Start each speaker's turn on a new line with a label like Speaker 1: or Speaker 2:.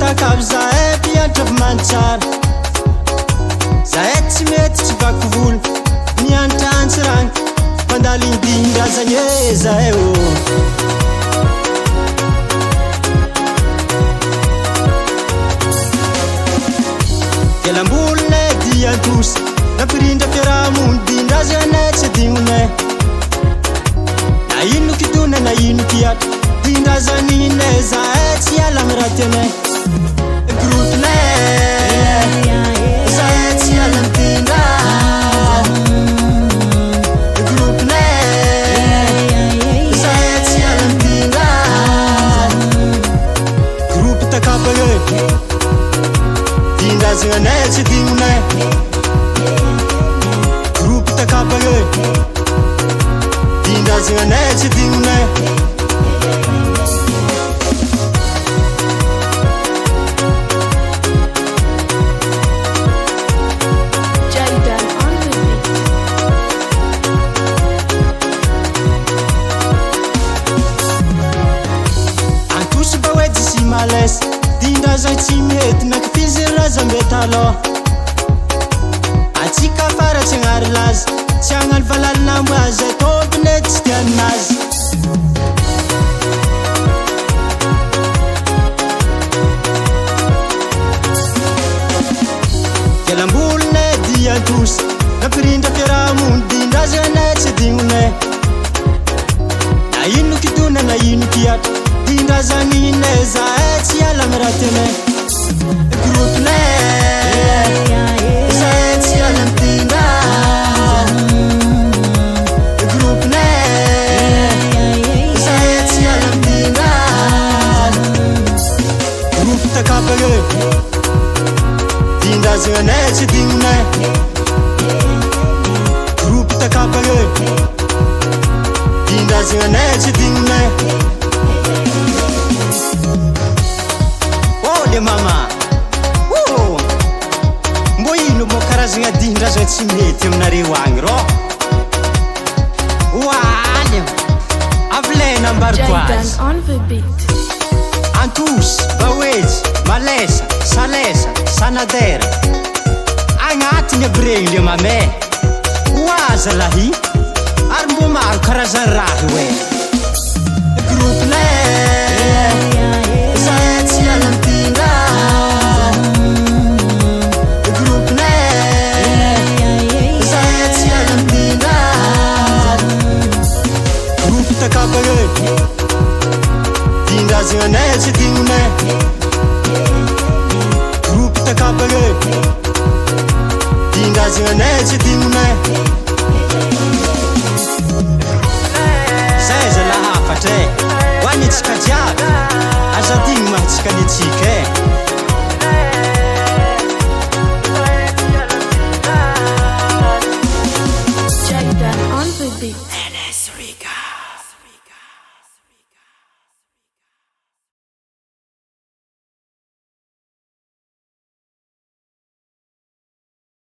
Speaker 1: takavy zahay mpianatra avy mantsara zahay tsy mety tsy vaky volo mianatra antsiragny fandalinydindrazagny e zahay o kelambolonay diantosy nampirindra fiarahamony dindrazanay tsy adignonay na ino kitona na ino kiatra dindrazan'inay zahay tsy ala amy raha tianay groupenay zahay tsy ala amy dindra groupenay zahay tsy ala amy dindra groupe takapagny dindrazanay tsy adignonay groupe takapagny dindrazanay tsy adignonay dindrazagny tsy mety nakifizy razam-bety alôha atsika faratsy agnary lazy tsy agnano valalina ambo azy zay tompony edy tsy tianinazy kelambolonay diantosy nampirindra fiarahamony dindrazanay tsy adignonay na ino kitona na ino kiatra dindrazan'inay zahay tsy ala amy raha tianay groupenay zahay tsy ala amy dindra groupenay zahay tsy ala amy dindra groupe takapagny dindrazanay tsy adignonay groupe takapagny dindrazanay tsy adignonay mama mbo ino mo karazagna dindrazagna tsy mety aminareo agny rô oaly avilena ambariko azy antosy baoejy malesa salesa sanadera agnatiny aby regny le mamay oaza lahy ary mbo maro karazany raha oe groupenay zahay tsy ala amy dindra groupenay zahay tsy ala amy dindra groupe takapagny dindrazanay tsy adignonay groupe takapagny dindrazanay tsy adignonay